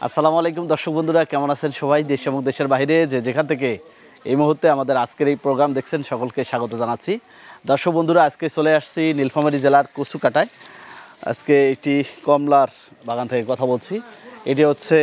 আসসালামু আলাইকুম দর্শক বন্ধুরা, কেমন আছেন সবাই? দেশ এবং দেশের বাইরে যেখান থেকে এই মুহূর্তে আমাদের আজকের এই প্রোগ্রাম দেখছেন সকলকে স্বাগত জানাচ্ছি। দর্শক বন্ধুরা, আজকে চলে আসছি নীলফামারী জেলার কচুকাটায়। আজকে একটি কমলার বাগান থেকে কথা বলছি। এটি হচ্ছে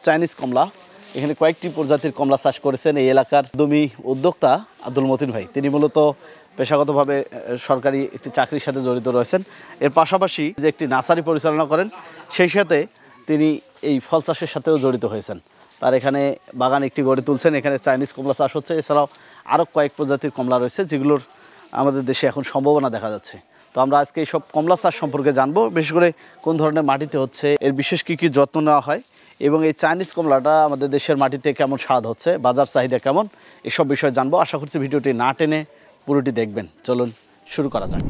চাইনিজ কমলা। এখানে কয়েকটি প্রজাতির কমলা চাষ করেছেন এই এলাকার উদ্যমী উদ্যোক্তা আব্দুল মতিন ভাই। তিনি মূলত পেশাগতভাবে সরকারি একটি চাকরির সাথে জড়িত রয়েছেন। এর পাশাপাশি যে একটি নার্সারি পরিচালনা করেন, সেই সাথে তিনি এই ফল চাষের সাথেও জড়িত হয়েছেন। তার এখানে বাগান একটি গড়ে তুলছেন। এখানে চাইনিজ কমলা চাষ হচ্ছে, এছাড়াও আরও কয়েক প্রজাতির কমলা রয়েছে যেগুলোর আমাদের দেশে এখন সম্ভাবনা দেখা যাচ্ছে। তো আমরা আজকে এই সব কমলা চাষ সম্পর্কে জানবো, বিশেষ করে কোন ধরনের মাটিতে হচ্ছে, এর বিশেষ কী কী যত্ন নেওয়া হয় এবং এই চাইনিজ কমলাটা আমাদের দেশের মাটিতে কেমন স্বাদ হচ্ছে, বাজার চাহিদা কেমন, এসব বিষয়ে জানবো। আশা করছি ভিডিওটি না টেনে পুরোটি দেখবেন। চলুন শুরু করা যাক।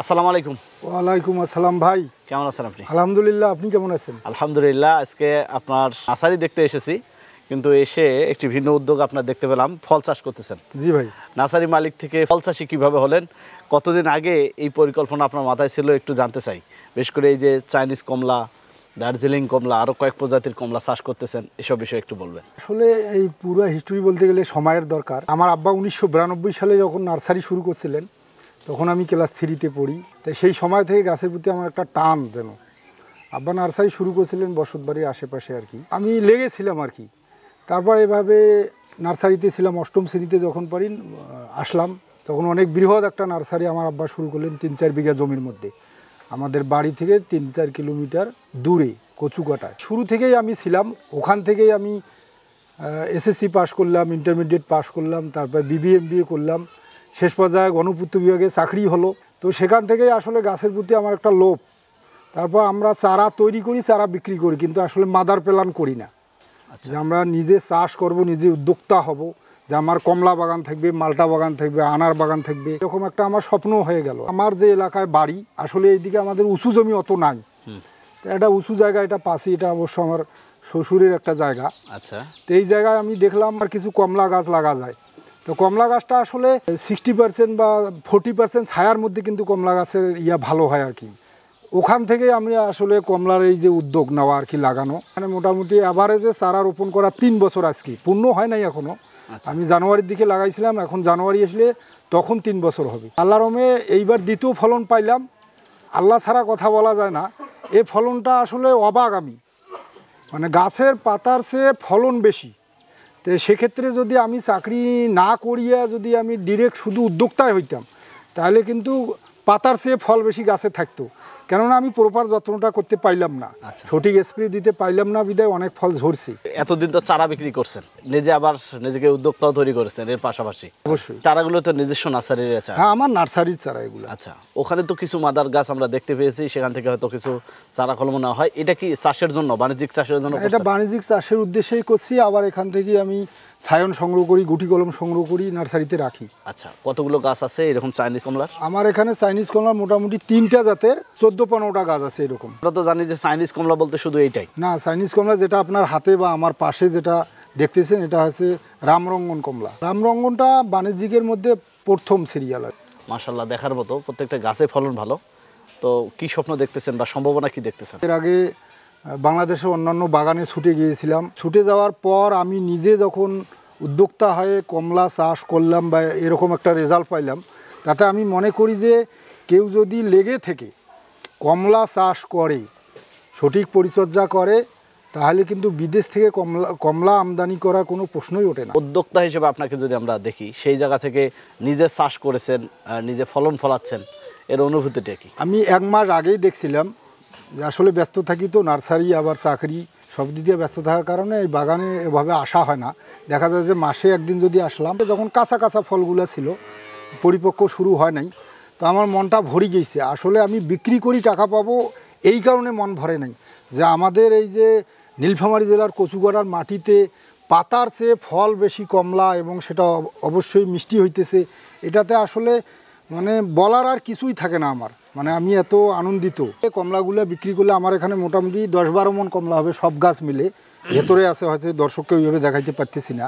আসসালামু আলাইকুম। ওয়ালাইকুম আসসালাম ভাই, কেমন আছেন আপনি? আলহামদুলিল্লাহ, আপনি কেমন আছেন? আলহামদুলিল্লাহ। আজকে আপনার নার্সারি দেখতে এসেছি, কিন্তু এসে একটি ভিন্ন উদ্যোগ আপনার দেখতে পেলাম, ফল চাষ করতেছেন। জি ভাই। নার্সারি মালিক থেকে ফল চাষি কীভাবে হলেন, কতদিন আগে এই পরিকল্পনা আপনার মাথায় ছিল, একটু জানতে চাই। বিশেষ করে এই যে চাইনিজ কমলা, দার্জিলিং কমলা, আরও কয়েক প্রজাতির কমলা চাষ করতেছেন, এসব বিষয়ে একটু বলবেন। আসলে এই পুরো হিস্টোরি বলতে গেলে সময়ের দরকার। আমার আব্বা 1992 সালে যখন নার্সারি শুরু করছিলেন, তখন আমি ক্লাস 3-তে পড়ি। তাই সেই সময় থেকে গাছের প্রতি আমার একটা টান যেন। আব্বা নার্সারি শুরু করছিলেন বসতবাড়ির আশেপাশে আর কি, আমি লেগেছিলাম আর কি। তারপর এভাবে নার্সারিতে ছিলাম, 8ম শ্রেণীতে যখন পড়ি আসলাম, তখন অনেক বৃহৎ একটা নার্সারি আমার আব্বা শুরু করলেন 3-4 বিঘা জমির মধ্যে, আমাদের বাড়ি থেকে 3-4 কিলোমিটার দূরে কচুকাটায়। শুরু থেকেই আমি ছিলাম ওখান থেকেই। আমি এসএসসি পাস করলাম, ইন্টারমিডিয়েট পাস করলাম, তারপর বিবিএ MBA করলাম, শেষ পর্যায়ে গণপূর্ত বিভাগে চাকরি হলো। তো সেখান থেকেই আসলে গাছের প্রতি আমার একটা লোভ। তারপর আমরা চারা তৈরি করি, চারা বিক্রি করি, কিন্তু আসলে মাদার প্ল্যান করি না যে আমরা নিজে চাষ করব, নিজে উদ্যোক্তা হব, যে আমার কমলা বাগান থাকবে, মালটা বাগান থাকবে, আনার বাগান থাকবে, এরকম একটা আমার স্বপ্ন হয়ে গেল। আমার যে এলাকায় বাড়ি, আসলে এইদিকে আমাদের উঁচু জমি অত নাই, একটা উঁচু জায়গা এটা পাশে, এটা অবশ্য আমার শ্বশুরের একটা জায়গা। আচ্ছা। তো এই জায়গায় আমি দেখলাম আর কিছু কমলা গাছ লাগা যায়। তো কমলা গাছটা আসলে 60% বা 40% ছায়ার মধ্যে কিন্তু কমলা গাছের ভালো হয় আর কি। ওখান থেকে আমি আসলে কমলার এই যে উদ্যোগ নেওয়া আর কি, লাগানো। মানে মোটামুটি অ্যাভারেজে চারা রোপণ করা 3 বছর আজকে, পূর্ণ হয় নাই এখনও। আমি জানুয়ারির দিকে লাগাইছিলাম, এখন জানুয়ারি আসলে তখন 3 বছর হবে। আল্লাহর রহমতে এইবার দ্বিতীয় ফলন পাইলাম। আল্লাহ ছাড়া কথা বলা যায় না। এই ফলনটা আসলে অবাক আমি, মানে গাছের পাতার চেয়ে ফলন বেশি। তো সেক্ষেত্রে যদি আমি চাকরি না করিয়া যদি আমি ডিরেক্ট শুধু উদ্যোক্তায় হইতাম, তাহলে কিন্তু পাতার চেয়ে ফল বেশি গাছে থাকতো। কেননা আমি প্রপার যত্নটা করতে পাইলাম না, সঠিক স্প্রে দিতে পাইলাম না, বিধায় অনেক ফল ঝরছে। এতদিন তো চারা বিক্রি করছেন, নিজে আবার নিজেকে উদ্যোক্তাও তৈরি করেছেন এর পাশাপাশি। অবশ্যই চারাগুলো তো নিজস্ব নার্সারির চারা? হ্যাঁ, আমার নার্সারির চারা এগুলো। আচ্ছা, ওখানে তো কিছু মাদার গাছ আমরা দেখতে পেয়েছি, সেখান থেকে হয়তো কিছু চারা কলম নেওয়া হয়। এটা কি চাষের জন্য, বাণিজ্যিক চাষের জন্য? এটা বাণিজ্যিক চাষের উদ্দেশ্যেই করছি। আবার এখান থেকে আমি ছায়ন সংগ্রহ করি, গুটি কলম সংগ্রহ করি, নার্সারিতে রাখি। আচ্ছা, কতগুলো গাছ আছে এরকম চাইনিজ কমলার? আমার এখানে চাইনিজ কমলা মোটামুটি 3টা জাতের 14-15টা গাছ আছে এরকম। আমরা তো জানি যে চাইনিজ কমলা বলতে শুধু এইটাই না, চাইনিজ কমলা যেটা আপনার হাতে বা আমার পাশে যেটা দেখতেছেন, এটা হচ্ছে রামরঙ্গন কমলা। রামরঙ্গনটা বাণিজ্যিকের মধ্যে প্রথম সিরিয়াল। মাশাআল্লাহ, দেখার মতো, প্রত্যেকটা গাছে ফলন ভালো। তো কি স্বপ্ন দেখতেছেন বা সম্ভাবনা কি দেখতেছেন? এর আগে বাংলাদেশের অন্যান্য বাগানে ছুটে গিয়েছিলাম। ছুটে যাওয়ার পর আমি নিজে যখন উদ্যোক্তা হয়ে কমলা চাষ করলাম বা এরকম একটা রেজাল্ট পাইলাম, তাতে আমি মনে করি যে কেউ যদি লেগে থেকে কমলা চাষ করে, সঠিক পরিচর্যা করে, তাহলে কিন্তু বিদেশ থেকে কমলা আমদানি করার কোনো প্রশ্নই ওঠে না। উদ্যোক্তা হিসেবে আপনাকে যদি আমরা দেখি, সেই জায়গা থেকে নিজে চাষ করেছেন, নিজে ফলন ফলাচ্ছেন, এর অনুভূতিটা কি? আমি 1 মাস আগেই দেখছিলাম যে আসলে ব্যস্ত থাকি তো, নার্সারি আবার চাকরি সব দিক দিয়ে ব্যস্ত থাকার কারণে এই বাগানে এভাবে আসা হয় না। দেখা যায় যে মাসে একদিন যদি আসলাম, যখন কাঁচা কাঁচা ফলগুলো ছিল, পরিপক্ক শুরু হয় নাই, তো আমার মনটা ভরে গেছে। আসলে আমি বিক্রি করি টাকা পাবো, এই কারণে মন ভরে নাই যে আমাদের এই যে নীলফামারী জেলার কচুকাটার মাটিতে পাতার চেয়ে ফল বেশি কমলা, এবং সেটা অবশ্যই মিষ্টি হইতেছে। এটাতে আসলে মানে বলার আর কিছুই থাকে না আমার। মানে আমি এত আনন্দিত। এই কমলাগুলো বিক্রি করলে আমার এখানে মোটামুটি 10-12 মণ কমলা হবে সব গাছ মিলে। ভেতরে আছে হয়তো দর্শককে ওইভাবে দেখাইতে পারতেছি না।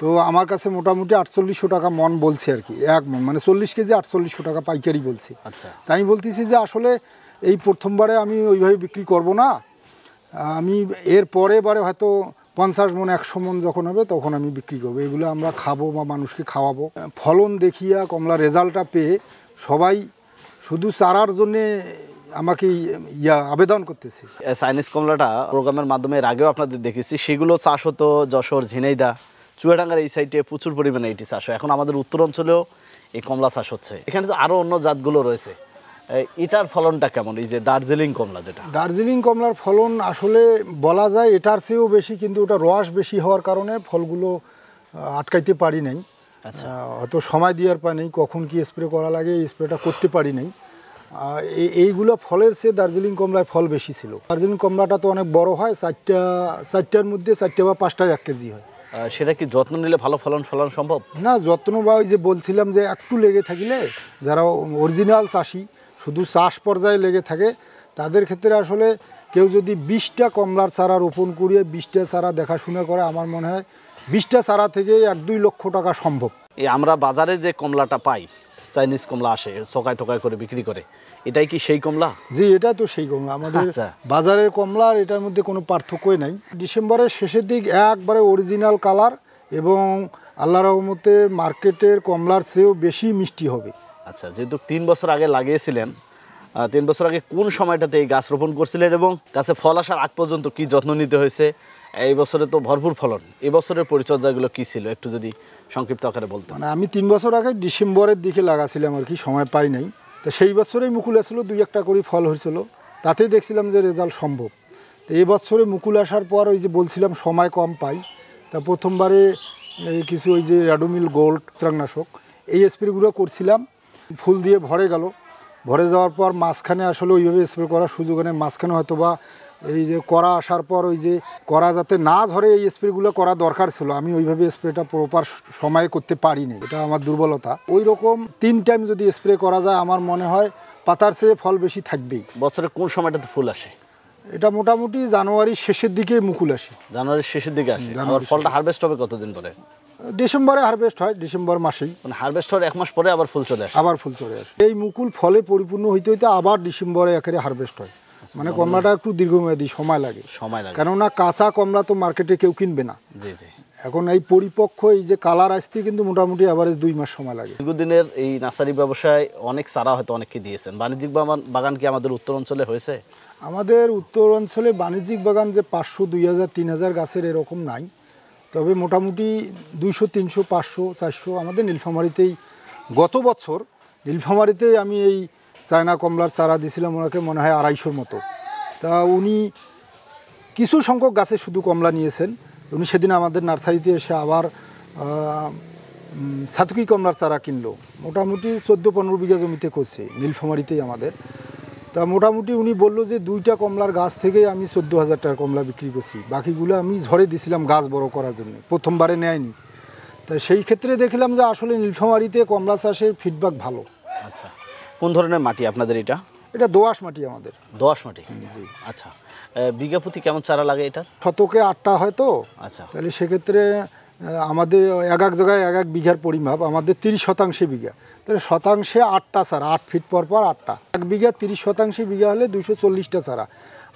তো আমার কাছে মোটামুটি 4800 টাকা মন বলছে আর কি, এক মন মানে 40 কেজি 4800 টাকা পাইকারি বলছে। আচ্ছা, তাই আমি বলতেছি যে আসলে এই প্রথমবারে আমি ওইভাবে বিক্রি করব না, আমি এর পরে বারে হয়তো 50 মণ 100 মণ যখন হবে তখন আমি বিক্রি করবো। এগুলো আমরা খাবো বা মানুষকে খাওয়াবো। ফলন দেখিয়া কমলা রেজাল্টটা পেয়ে সবাই শুধু চারার জন্যে আমাকে আবেদন করতেছে। চাইনিজ কমলাটা প্রোগ্রামের মাধ্যমে এর আগেও আপনাদের দেখেছি, সেগুলো চাষ হতো যশোর, ঝিনাইদহ, চুয়াডাঙ্গার এই সাইডে প্রচুর পরিমাণে এটি চাষ হয়। এখন আমাদের উত্তর অঞ্চলেও এই কমলা চাষ হচ্ছে। এখানে তো আরও অন্য জাতগুলো রয়েছে, এটার ফলনটা কেমন? এই যে দার্জিলিং কমলা, যেটা দার্জিলিং কমলার ফলন আসলে বলা যায় এটার চেয়েও বেশি, কিন্তু ওটা রস বেশি হওয়ার কারণে ফলগুলো আটকাইতে পারি নাই। আচ্ছা, অত সময় দেওয়ার পাই নাই, কখন কি স্প্রে করা লাগে এই স্প্রেটা করতে পারি নাই। এইগুলো ফলের চেয়ে দার্জিলিং কমলায় ফল বেশি ছিল। দার্জিলিং কমলাটা তো অনেক বড় হয়, চারটার মধ্যে 4টে বা 5টায় 1 কেজি হয়। সেটা কি যত্ন নিলে ভালো ফলন সম্ভব? না, যত্ন বা ওই যে বলছিলাম যে একটু লেগে থাকিলে, যারা অরিজিনাল চাষি শুধু চাষ পর্যায়ে লেগে থাকে তাদের ক্ষেত্রে আসলে কেউ যদি 20টা কমলার চারা রোপণ করিয়ে 20টা চারা দেখাশোনা করে, আমার মনে হয় 20টা চারা থেকে 1-2 লক্ষ টাকা সম্ভব। এই আমরা বাজারে যে কমলাটা পাই, চাইনিজ কমলা আসে থোকায় থোকায় করে বিক্রি করে, এটাই কি সেই কমলা? জি, এটা তো সেই কমলা। আমাদের আচ্ছা, বাজারের কমলা আর এটার মধ্যে কোনো পার্থক্যই নাই। ডিসেম্বরের শেষের দিক একবারে অরিজিনাল কালার এবং আল্লাহর রহমতে মার্কেটের কমলার চেয়েও বেশি মিষ্টি হবে। আচ্ছা, যেহেতু 3 বছর আগে লাগিয়েছিলেন, 3 বছর আগে কোন সময়টাতে এই গাছ রোপণ করছিলেন এবং গাছে ফল আসার আগ পর্যন্ত কি যত্ন নিতে হয়েছে? এই বছরে তো ভরপুর ফলন, এই বছরের পরিচর্যাগুলো কি ছিল একটু যদি সংক্ষিপ্ত আকারে বলতেন। মানে আমি 3 বছর আগে ডিসেম্বরের দিকে লাগাছিলাম আর কি, সময় পাই নাই। তো সেই বছরেই মুকুল আসলো, 2-1টা করে ফল হয়েছিল, তাতেই দেখছিলাম যে রেজাল্ট সম্ভব। তো এই বছরে মুকুল আসার পর ওই যে বলছিলাম সময় কম পাই, তা প্রথমবারে কিছু ওই যে র্যাডোমিল গোল্ড ছত্রাকনাশক এই স্প্রেগুলো করছিলাম, ফুল দিয়ে ভরে গেল। ভরে যাওয়ার পর মাঝখানে আসলে ওইভাবে স্প্রে করার সুযোগ নেই, মাঝখানে হয়তো বা এই যে করা আসার পর ওই যে করা যাতে না ধরে এই স্প্রেগুলো করা দরকার ছিল, আমি ওইভাবে স্প্রেটা প্রপার সময়ে করতে পারিনি, এটা আমার দুর্বলতা। ওই রকম 3 টাইম যদি স্প্রে করা যায় আমার মনে হয় পাতার চেয়ে ফল বেশি থাকবেই। বছরে কোন সময়টাতে ফুল আসে? এটা মোটামুটি জানুয়ারির শেষের দিকে মুকুল আসে। জানুয়ারির শেষের দিকে আসে। আবার ফলটা হারভেস্ট হবে কতদিন পরে? ডিসেম্বরে হারভেস্ট হয়, ডিসেম্বর মাসেই। মানে হারভেস্ট হওয়ার 1 মাস পরে আবার ফুল চলে আসে? আবার ফুল চলে আসে। এই মুকুল ফলে পরিপূর্ণ হইতে হইতে আবার ডিসেম্বরে একেবারে হারভেস্ট হয়। মানে কমলাটা একটু দীর্ঘমেয়াদী সময় লাগে, কেননা কাঁচা কমলা তো মার্কেটে কেউ কিনবে না। জি জি। এখন এই পরিপক্ক এই যে কালার আসতে কিন্তু মোটামুটি এভারেজ 2 মাস সময় লাগে। দীর্ঘদিনের এই নার্সারি ব্যবসায় অনেক চারা হয়তো অনেককে দিয়েছেন। বাণিজ্যিক বাগান কি আমাদের উত্তর অঞ্চলে হয়েছে? আমাদের উত্তর অঞ্চলে বাণিজ্যিক বাগান যে 500, 2000, 3000 গাছের এরকম নাই, তবে মোটামুটি 200, 300, 500, 400 আমাদের নীলফামারীতেই। গত বছর নীলফামারীতেই আমি এই চায়না কমলার চারা দিয়েছিলাম ওনাকে, মনে হয় 250-র মতো। তা উনি কিছু সংখ্যক গাছে শুধু কমলা নিয়েছেন। উনি সেদিন আমাদের নার্সারিতে এসে আবার সাতকি কমলার চারা কিনলো, মোটামুটি 14-15 বিঘা জমিতে করছে নীলফামারীতেই আমাদের। তা মোটামুটি উনি বললো যে 2টা কমলার গাছ থেকে আমি 14,000 টাকার কমলা বিক্রি করছি, বাকিগুলো আমি ঝড়ে দিছিলাম গাছ বড় করার জন্য, প্রথমবারে নেয়নি। তা সেই ক্ষেত্রে দেখলাম যে আসলে নীলফামারীতে কমলা চাষের ফিডব্যাক ভালো। আচ্ছা, কোন ধরনের মাটি আপনাদের এটা? এটা দোআঁশ মাটি আমাদের। দোআঁশ মাটি? জি। আচ্ছা, বিঘা প্রতি কেমন চারা লাগে এটা? শতকে 8টা হয় তো। আচ্ছা, তাহলে সেক্ষেত্রে আমাদের এক এক জায়গায় এক এক বিঘার পরিমাপ, আমাদের 30% বিঘা, তাহলে শতাংশে 8টা চারা, 8 ফিট পর পর 8টা। 1 বিঘা 30% বিঘা হলে 240টা চারা,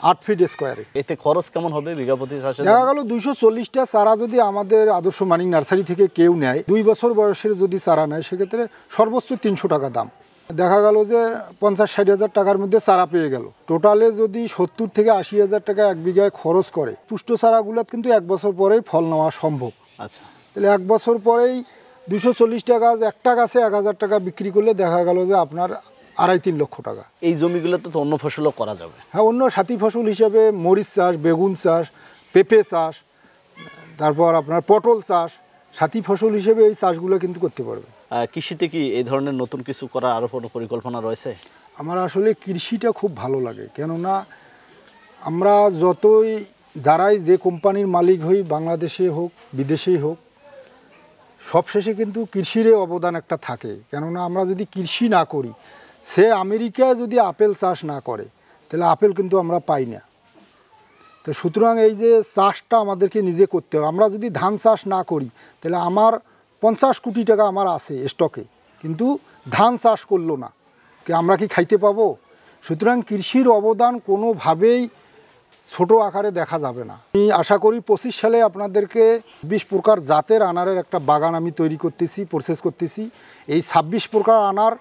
8 ফিট স্কোয়ারে। এতে খরচ কেমন হবে বিঘা প্রতি চাষে? দেখা গেল 240টা চারা যদি আমাদের আদর্শ মানিক নার্সারি থেকে কেউ নেয়, 2 বছর বয়সের যদি চারা নেয়, সেক্ষেত্রে সর্বোচ্চ 300 টাকা দাম। দেখা গেল যে 50-60 হাজার টাকার মধ্যে চারা পেয়ে গেল। টোটালে যদি 70 থেকে 80 হাজার টাকা 1 বিঘায় খরচ করে, পুষ্ট চারাগুলো কিন্তু 1 বছর পরেই ফল নেওয়া সম্ভব। আচ্ছা, তাহলে 1 বছর পরেই 240টা গাছ, একটা গাছে 1000 টাকা বিক্রি করলে দেখা গেল যে আপনার 2.5-3 লক্ষ টাকা। এই জমিগুলোতে তো অন্য ফসলও করা যাবে? হ্যাঁ, অন্য সাথী ফসল হিসাবে মরিচ চাষ, বেগুন চাষ, পেঁপে চাষ, তারপর আপনার পটল চাষ, সাথী ফসল হিসেবে এই চাষগুলো কিন্তু করতে পারবে। কৃষিতে কি এই ধরনের নতুন কিছু করার আরও কোনো পরিকল্পনা রয়েছে? আমার আসলে কৃষিটা খুব ভালো লাগে, কেননা আমরা যতই যারাই যে কোম্পানির মালিক হই, বাংলাদেশে হোক বিদেশেই হোক, সবশেষে কিন্তু কৃষির অবদান একটা থাকে। কেননা আমরা যদি কৃষি না করি, সে আমেরিকায় যদি আপেল চাষ না করে তাহলে আপেল কিন্তু আমরা পাই না। তো সুতরাং এই যে চাষটা আমাদেরকে নিজে করতে হবে। আমরা যদি ধান চাষ না করি তাহলে আমার 50 কোটি টাকা আমার আছে স্টকে, কিন্তু ধান চাষ করলো না, আমরা কি খাইতে পাবো? সুতরাং কৃষির অবদান কোনোভাবেই ছোট আকারে দেখা যাবে না। আমি আশা করি 25 সালে আপনাদেরকে 20 প্রকার জাতের আনারের একটা বাগান আমি তৈরি করতেছি, প্রসেস করতেছি। এই 26 প্রকার আনার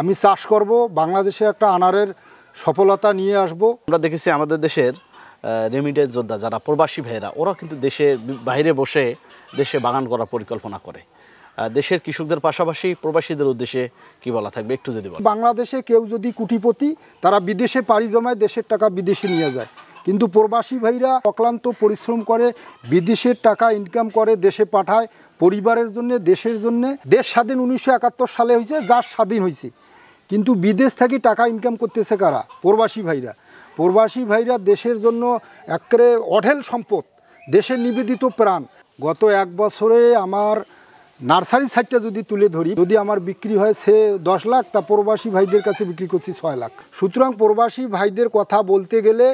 আমি চাষ করব, বাংলাদেশে একটা আনারের সফলতা নিয়ে আসব। আমরা দেখেছি আমাদের দেশের রেমিটেন্স যোদ্ধা যারা প্রবাসী ভাইয়েরা, ওরা কিন্তু দেশের বাইরে বসে দেশে বাগান করার পরিকল্পনা করে। দেশের কৃষকদের পাশাপাশি প্রবাসীদের উদ্দেশ্যে কি বলা থাকবে একটু যদি বলেন। বাংলাদেশে কেউ যদি কোটিপতি, তারা বিদেশে পাড়ি জমায়, দেশের টাকা বিদেশে নিয়ে যায়, কিন্তু প্রবাসী ভাইরা অক্লান্ত পরিশ্রম করে, বিদেশের টাকা ইনকাম করে, দেশে পাঠায় পরিবারের জন্য, দেশের জন্য। দেশ স্বাধীন 1971 সালে হয়েছে, যার স্বাধীন হয়েছে, কিন্তু বিদেশ থেকে টাকা ইনকাম করতেছে কারা? প্রবাসী ভাইরা। প্রবাসী ভাইরা দেশের জন্য একেবারে অঢেল সম্পদ, দেশের নিবেদিত প্রাণ। গত 1 বছরে আমার নার্সারি সাইডটা যদি তুলে ধরি, যদি আমার বিক্রি হয় সে 10 লাখ, তা প্রবাসী ভাইদের কাছে বিক্রি করছি 6 লাখ। সুতরাং প্রবাসী ভাইদের কথা বলতে গেলে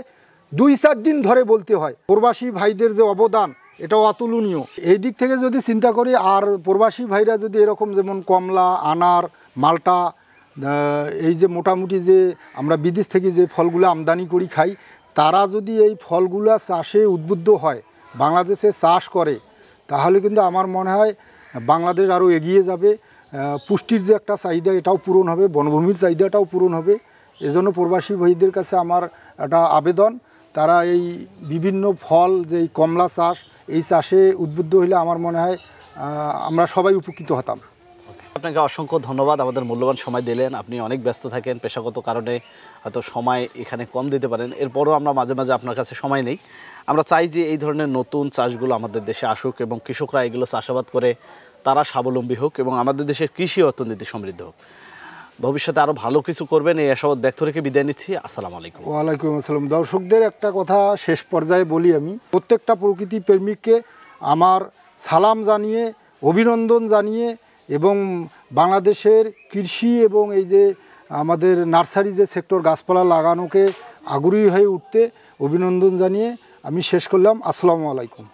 2-4 দিন ধরে বলতে হয়। প্রবাসী ভাইদের যে অবদান, এটাও অতুলনীয়। এই দিক থেকে যদি চিন্তা করি, আর প্রবাসী ভাইরা যদি এরকম যেমন কমলা, আনার, মাল্টা, এই যে মোটামুটি যে আমরা বিদেশ থেকে যে ফলগুলো আমদানি করি খাই, তারা যদি এই ফলগুলো চাষে উদ্বুদ্ধ হয়, বাংলাদেশে চাষ করে, তাহলে কিন্তু আমার মনে হয় বাংলাদেশ আরও এগিয়ে যাবে। পুষ্টির যে একটা চাহিদা, এটাও পূরণ হবে, বনভূমির চাহিদাটাও পূরণ হবে। এজন্য প্রবাসী ভাইদের কাছে আমার একটা আবেদন, তারা এই বিভিন্ন ফল, যে এই কমলা চাষ, এই চাষে উদ্বুদ্ধ হলে আমার মনে হয় আমরা সবাই উপকৃত হতাম। আপনাকে অসংখ্য ধন্যবাদ, আমাদের মূল্যবান সময় দিলেন। আপনি অনেক ব্যস্ত থাকেন, পেশাগত কারণে হয়তো সময় এখানে কম দিতে পারেন, এরপরও আমরা মাঝে মাঝে আপনার কাছে সময় নেই। আমরা চাই যে এই ধরনের নতুন চাষগুলো আমাদের দেশে আসুক এবং কৃষকরা এগুলো চাষাবাদ করে তারা স্বাবলম্বী হোক এবং আমাদের দেশের কৃষি অর্থনীতি সমৃদ্ধ হোক। ভবিষ্যতে আরও ভালো কিছু করবেন এই আশাবাদ ব্যক্ত রেখে বিদায় নিচ্ছি। আসসালামু আলাইকুম। ওয়ালাইকুম আসসালাম। দর্শকদের একটা কথা শেষ পর্যায়ে বলি, আমি প্রত্যেকটা প্রকৃতি প্রেমিককে আমার সালাম জানিয়ে, অভিনন্দন জানিয়ে, এবং বাংলাদেশের কৃষি এবং এই যে আমাদের নার্সারি যে সেক্টর, গাছপালা লাগানোকে আগ্রহী হয়ে উঠতে অভিনন্দন জানিয়ে আমি শেষ করলাম। আসসালামু আলাইকুম।